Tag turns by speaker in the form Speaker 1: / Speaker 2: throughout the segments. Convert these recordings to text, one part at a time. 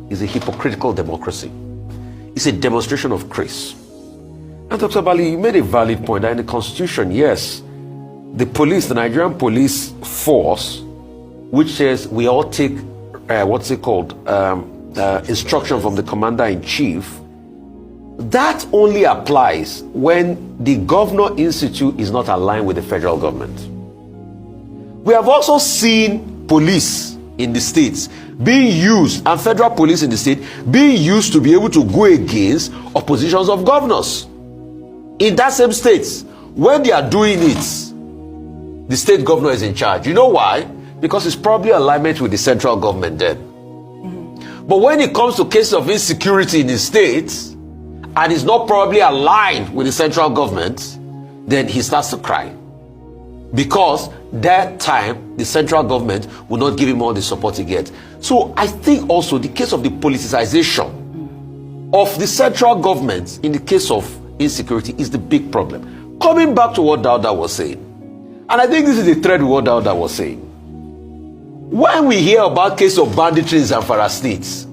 Speaker 1: is a hypocritical democracy. It's a demonstration of grace. And Dr. Bali, you made a valid point that in the Constitution, yes, the police, the Nigerian police force, which says we all take, instruction from the commander-in-chief, that only applies when the Governor Institute is not aligned with the federal government. We have also seen police in the states being used, and federal police in the state being used to be able to go against oppositions of governors. In that same states, when they are doing it, the state governor is in charge. You know why? Because it's probably alignment with the central government then. But when it comes to cases of insecurity in the states, and is not probably aligned with the central government, then he starts to cry. Because that time, the central government will not give him all the support he gets. So I think also the case of the politicization of the central government in the case of insecurity is the big problem. Coming back to what Dauda was saying, and I think this is the thread with what Dauda was saying. When we hear about case of banditry in Zamfara states,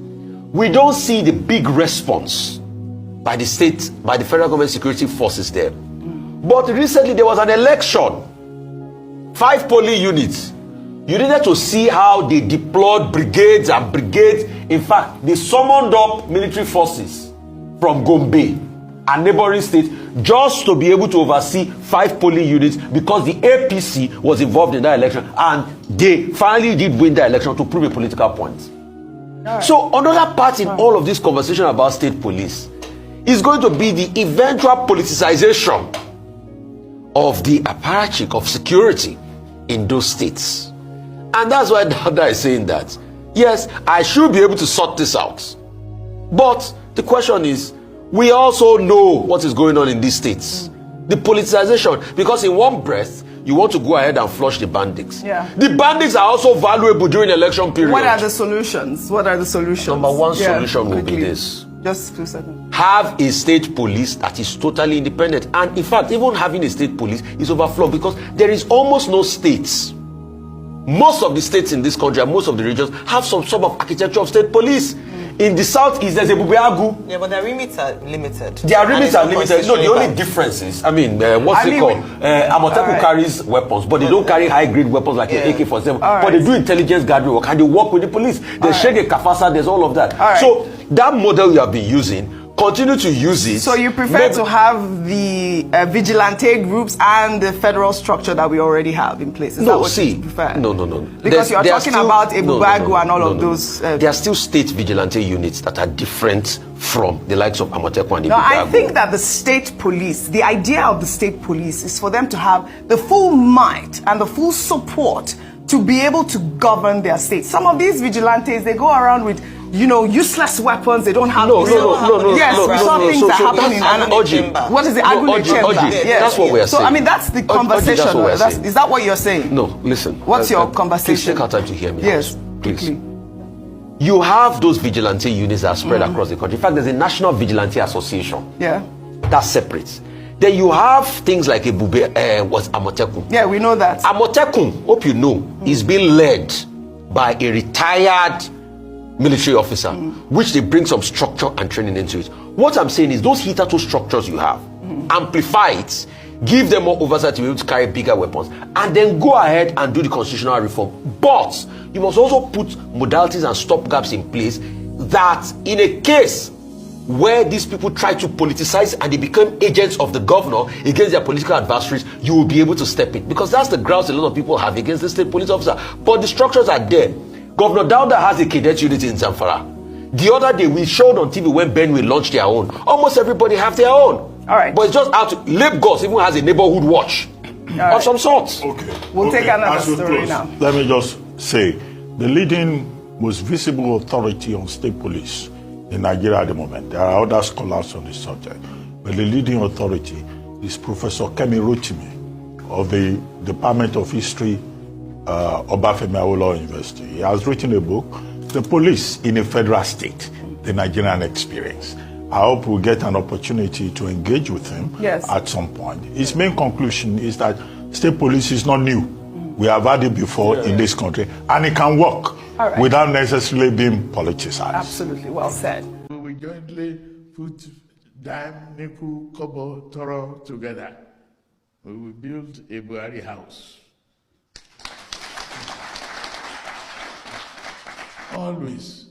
Speaker 1: we don't see the big response by the state, by the federal government security forces there. But recently there was an election, 5 polling units. You needed to see how they deployed brigades and brigades. In fact, they summoned up military forces from Gombe and neighboring states just to be able to oversee 5 polling units because the APC was involved in that election and they finally did win the election to prove a political point. Right. So another part in all of this conversation about state police is going to be the eventual politicization of the apparatchik of security in those states. And that's why Dauda is saying that, yes, I should be able to sort this out. But the question is, we also know what is going on in these states. The politicization, because in one breath, you want to go ahead and flush the bandits. Yeah. The bandits are also valuable during election period.
Speaker 2: What are the solutions? What are the solutions?
Speaker 1: Number one solution will be this.
Speaker 2: Just 2 seconds.
Speaker 1: Have a state police that is totally independent. And in fact, even having a state police is overflowed because there is almost no states. Most of the states in this country and most of the regions have some sort of architecture of state police. In the southeast, there's a Bubeagu.
Speaker 3: Yeah, but their remits are limited.
Speaker 1: Their remits are limited. No, the only difference is, what's it called? Amoteku carries weapons, but they don't carry high-grade weapons like an AK-47. But they do intelligence gathering work and they work with the police. They shake a kafasa, there's all of that. So that model you have been using, continue to use it.
Speaker 2: So you prefer to have the vigilante groups and the federal structure that we already have in place? Is that what you prefer?
Speaker 1: No.
Speaker 2: Because you're talking about Ebubagu and all of those.
Speaker 1: There are still state vigilante units that are different from the likes of Amoteku and Ebubagu.
Speaker 2: No, I think that the state police, the idea of the state police is for them to have the full might and the full support to be able to govern their state. Some of these vigilantes, they go around with useless weapons. They don't have. Yes, we saw things that happen in. What is the Agune chamber?
Speaker 1: That's what we are saying.
Speaker 2: So I mean, that's the conversation. Is that what you're saying?
Speaker 1: No, listen.
Speaker 2: What's your conversation?
Speaker 1: Please take our time to hear me.
Speaker 2: Yes,
Speaker 1: please. You have those vigilante units that are spread across the country. In fact, there's a National Vigilante Association.
Speaker 2: Yeah.
Speaker 1: That's separate. Then you have things like Amoteku.
Speaker 2: Yeah, we know that.
Speaker 1: Amoteku, hope you know, is being led by a retired military officer, which they bring some structure and training into it. What I'm saying is those hitherto structures you have, amplify it, give them more oversight to be able to carry bigger weapons, and then go ahead and do the constitutional reform. But you must also put modalities and stopgaps in place that in a case where these people try to politicize and they become agents of the governor against their political adversaries, you will be able to step in. Because that's the grounds a lot of people have against the state police officer. But the structures are there. Governor Dauda has a cadet unit in Zamfara. The other day, we showed on TV when Benue launched their own. Almost everybody have their own.
Speaker 2: All right.
Speaker 1: But it's just out to Lagos even has a neighborhood watch of some sort.
Speaker 4: Okay.
Speaker 2: We'll take another story now.
Speaker 4: Let me just say, the leading, most visible authority on state police in Nigeria at the moment, there are other scholars on this subject, but the leading authority is Professor Kemi Rotimi of the Department of History, Obafemi Awolowo University. He has written a book, The Police in a Federal State, the Nigerian Experience. I hope we'll get an opportunity to engage with him at some point. His main conclusion is that state police is not new. We have had it before in this country, and it can work.
Speaker 2: All right.
Speaker 4: without necessarily being politicized.
Speaker 2: Absolutely, well said.
Speaker 5: We will jointly put dime, nickel, kobo, toro together. We will build a Buhari house. Always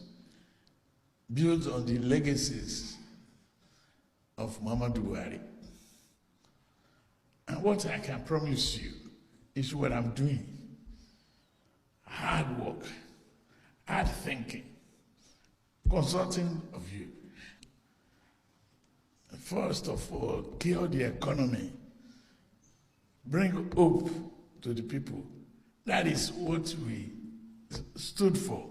Speaker 5: built on the legacies of Muhammadu Buhari. And what I can promise you is what I'm doing. Hard work, hard thinking, consulting of you. First of all, cure the economy. Bring hope to the people. That is what we stood for.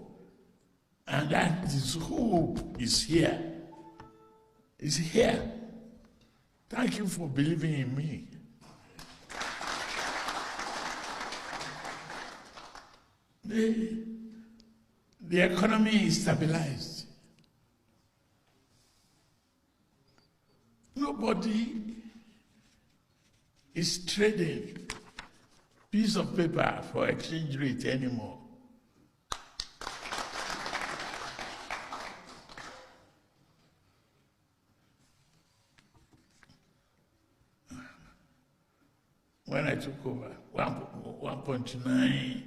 Speaker 5: And that is hope is here. Is here. Thank you for believing in me. The economy is stabilized. Nobody is trading piece of paper for exchange rate anymore. When I took over, 1.9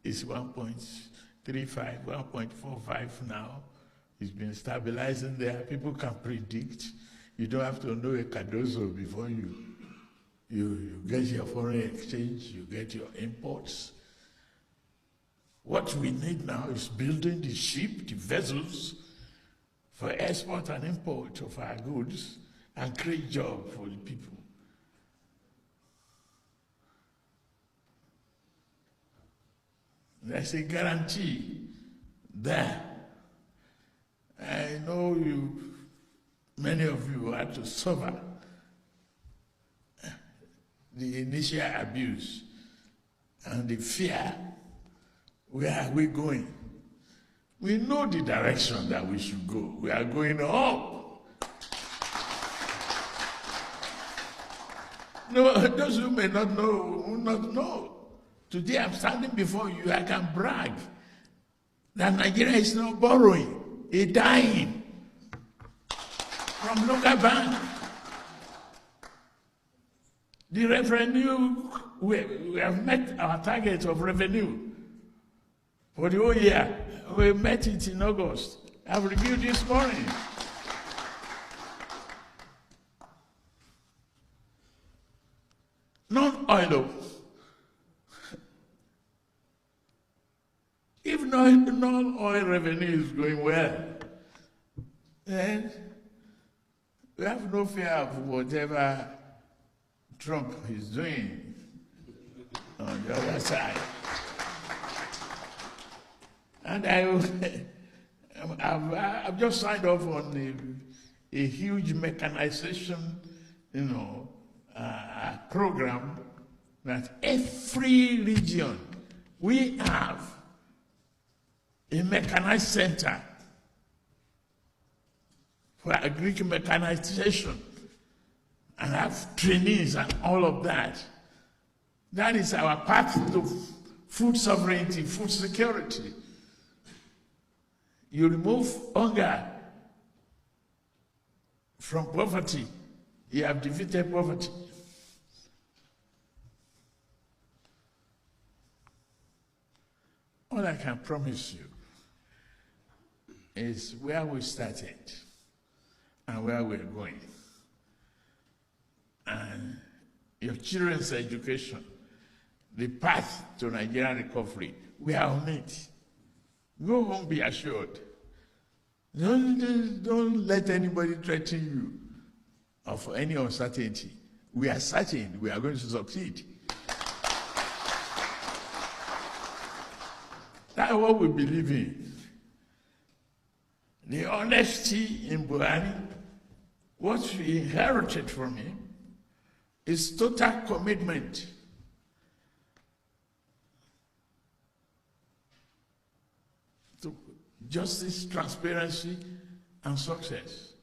Speaker 5: is 1.35, 1.45 now. It's been stabilizing there. People can predict. You don't have to know a Cardozo before you get your foreign exchange, you get your imports. What we need now is building the ship, the vessels for export and import of our goods and create jobs for the people. There's a guarantee there. I know many of you had to suffer the initial abuse and the fear. Where are we going? We know the direction that we should go. We are going up. No, those who may not know will not know. Today I'm standing before you, I can brag that Nigeria is not borrowing, it's dying from local bank. The revenue, we have met our target of revenue for the whole year. We met it in August. I've reviewed this morning. Non-oil. If non-oil revenue is going well, then we have no fear of whatever Trump is doing on the other side. And I've just signed off on a huge mechanization, program that every region we have a mechanized center for agric mechanization and have trainees and all of that. That is our path to food sovereignty, food security. You remove hunger from poverty, you have defeated poverty. All I can promise you is where we started and where we're going. And your children's education, the path to Nigerian recovery, we are on it. Go home, be assured. Don't let anybody threaten you of any uncertainty. We are certain we are going to succeed. That's what we believe in. The honesty in Buhari, what we inherited from him, is total commitment to justice, transparency, and success.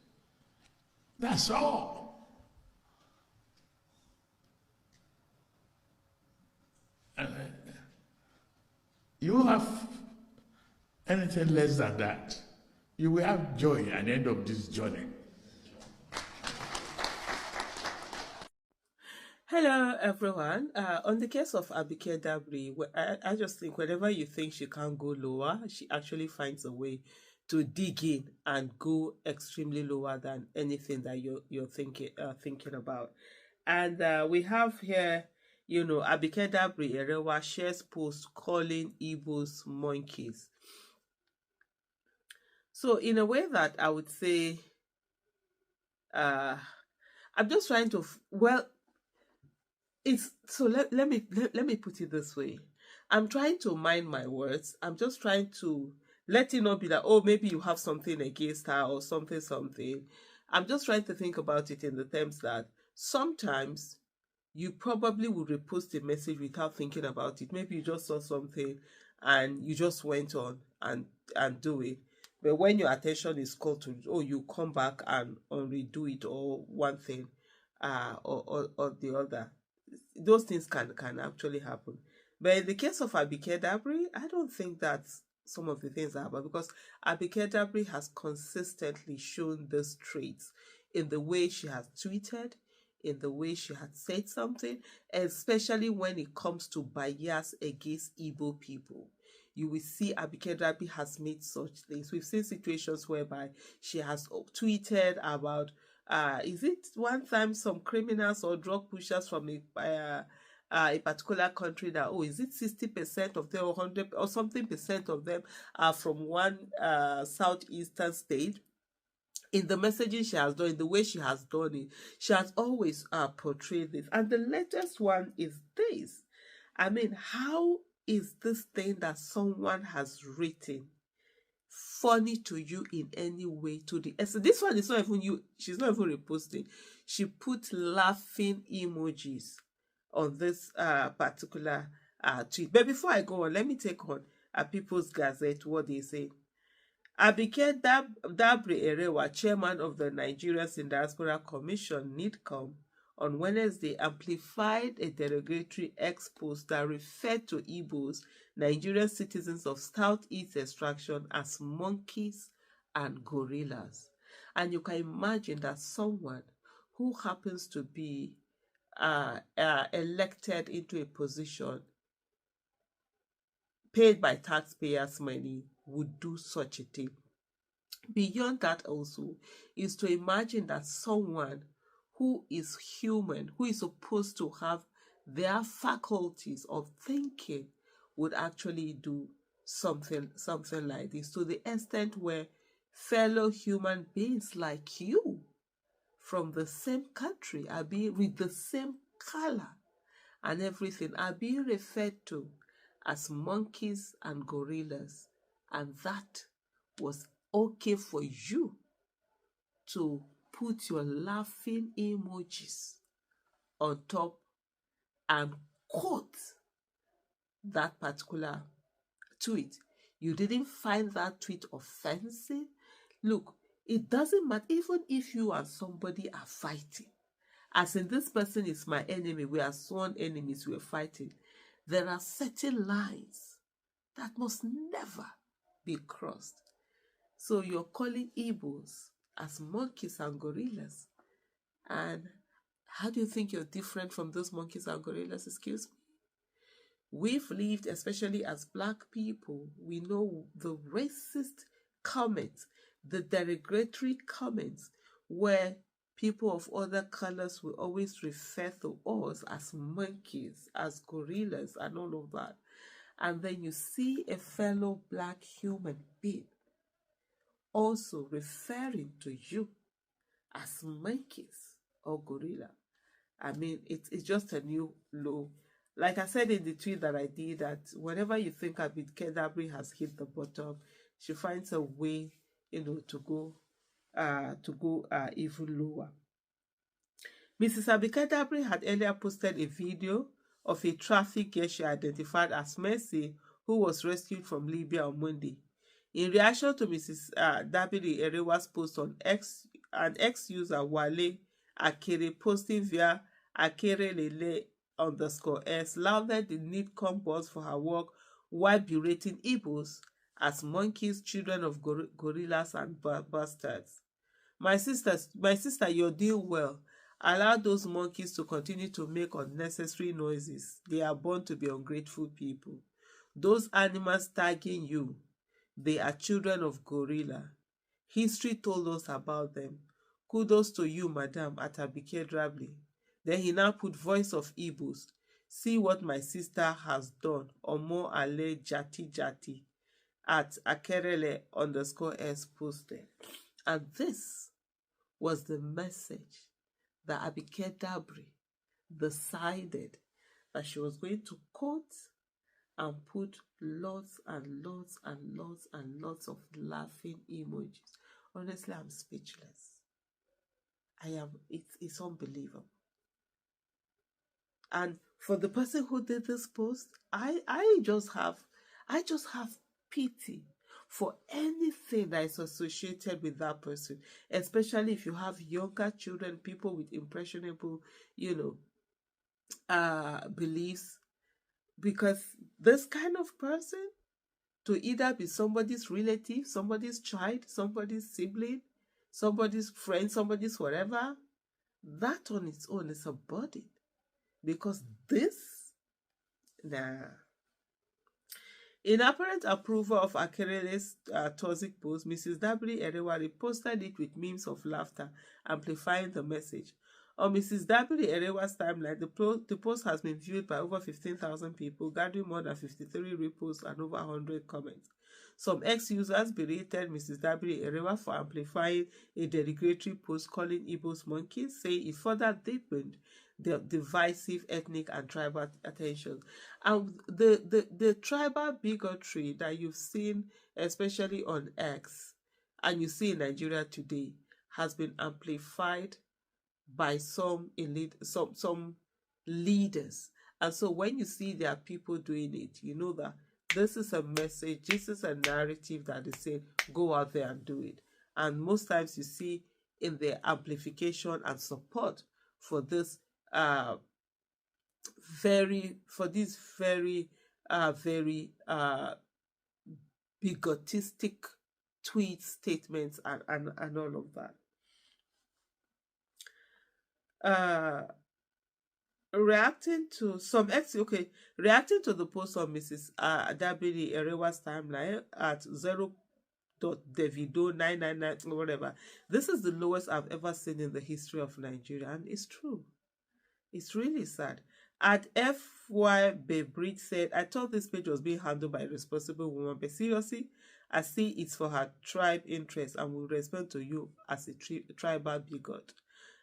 Speaker 5: That's all. And You have anything less than that, you will have joy at the end of this journey.
Speaker 3: Hello, everyone. On the case of Abike Dabiri, I just think whenever you think she can't go lower, she actually finds a way to dig in and go extremely lower than anything that you're thinking about. And we have here, Abike Dabiri Erewa shares post calling Igbos monkeys. So in a way that I would say, I'm just trying to, let me put it this way. I'm trying to mind my words. I'm just trying to let it not be that, oh, maybe you have something against her or something. I'm just trying to think about it in the terms that sometimes you probably will repost a message without thinking about it. Maybe you just saw something and you just went on and do it. But when your attention is called to, oh, you come back and redo it, or one thing or the other. Those things can actually happen. But in the case of Abike Dabiri, I don't think that's some of the things that happen, because Abike Dabiri has consistently shown these traits in the way she has tweeted, in the way she had said something, especially when it comes to bias against Igbo people. You will see Abike Dabiri has made such things. We've seen situations whereby she has tweeted about, is it one time some criminals or drug pushers from a particular country that, oh, is it 60% of them or 100 or something percent of them are from one southeastern state? In the messaging she has done, in the way she has done it, she has always portrayed this. And the latest one is this. I mean, how is this thing that someone has written funny to you in any way? To the essence, this one is not even you. She's not even reposting. She put laughing emojis on this particular tweet. But before I go on, let me take on People's Gazette, what they say. Abike Dabiri Erewa, chairman of the Nigerians in Diaspora Commission, NIDCOM, on Wednesday amplified a derogatory post that referred to Igbos, Nigerian citizens of Southeast extraction, as monkeys and gorillas. And you can imagine that someone who happens to be elected into a position paid by taxpayers' money would do such a thing. Beyond that also is to imagine that someone who is human, who is supposed to have their faculties of thinking, would actually do something like this, to the extent where fellow human beings like you from the same country are being, with the same color and everything, are being referred to as monkeys and gorillas. And that was okay for you to put your laughing emojis on top and quote that particular tweet. You didn't find that tweet offensive? Look, it doesn't matter, even if you and somebody are fighting, as in this person is my enemy, we are sworn enemies, we are fighting, there are certain lines that must never be crossed. So you're calling Igbos as monkeys and gorillas. And how do you think you're different from those monkeys and gorillas? Excuse me. We've lived, especially as Black people, we know the racist comments, the derogatory comments, where people of other colors will always refer to us as monkeys, as gorillas, and all of that. And then you see a fellow Black human being also referring to you as monkeys or gorilla. I mean, it's just a new low. Like I said in the tweet that I did, that whenever you think Abike Dabiri has hit the bottom, she finds a way, to go even lower. Mrs. Abike Dabiri had earlier posted a video of a traffic girl she identified as Mercy, who was rescued from Libya on Monday. In reaction to Mrs. Dabiri Erewa's post on X, an ex-user, Wale Akere, posting via Akerelele_s, lauded the NIDCOM boss for her work while berating Igbos as monkeys, children of gorillas and bastards. My sister, you're doing well. Allow those monkeys to continue to make unnecessary noises. They are born to be ungrateful people. Those animals tagging you, they are children of gorilla. History told us about them. Kudos to you, Madam, at Abike Dabiri. Then he now put voice of Igbos. See what my sister has done. Omo ale jati jati at Akerele_S posted. And this was the message that Abike Dabiri decided that she was going to quote and put lots and lots and lots and lots of laughing emojis. Honestly, I'm speechless. It's unbelievable. And for the person who did this post, I just have pity for anything that is associated with that person, especially if you have younger children, people with impressionable, beliefs, because this kind of person, to either be somebody's relative, somebody's child, somebody's sibling, somebody's friend, somebody's whatever, that on its own is a burden. Because this, In apparent approval of Akerele's toxic post, Mrs. Dabiri Erewa reposted it with memes of laughter, amplifying the message. On Mrs. Dabiri Erewa's timeline, the post has been viewed by over 15,000 people, gathering more than 53 reposts and over 100 comments. Some ex-users berated Mrs. Dabiri Erewa for amplifying a derogatory post calling Igbos monkeys, saying it further deepened the divisive ethnic and tribal attention. And the tribal bigotry that you've seen, especially on X, and you see in Nigeria today, has been amplified by some leaders. And so when you see there are people doing it, you know that this is a message, this is a narrative that is saying, go out there and do it. And most times you see in the amplification and support for this very bigotistic tweet statements and all of that. Reacting to the post on Mrs. Dabiri Erewa's timeline at 0.Davido999 or whatever, this is the lowest I've ever seen in the history of Nigeria, and it's true. It's really sad. At FY Bebrit said, I thought this page was being handled by a responsible woman, but seriously, I see it's for her tribe interest and will respond to you as a tribal bigot.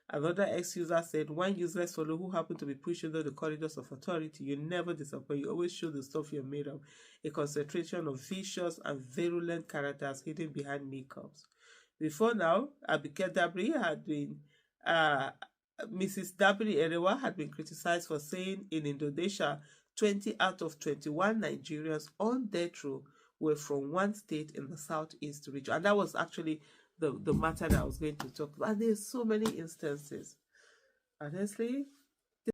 Speaker 3: Another ex-user said, one useless fellow who happened to be pushed into the corridors of authority, you never disappoint. You always show the stuff you're made of. A concentration of vicious and virulent characters hidden behind makeups. Before now, Abike Dabiri had been... Mrs. Dabiri Erewa had been criticized for saying in Indonesia, 20 out of 21 Nigerians on death row were from one state in the southeast region. And that was actually the matter that I was going to talk about. And there's so many instances. Honestly,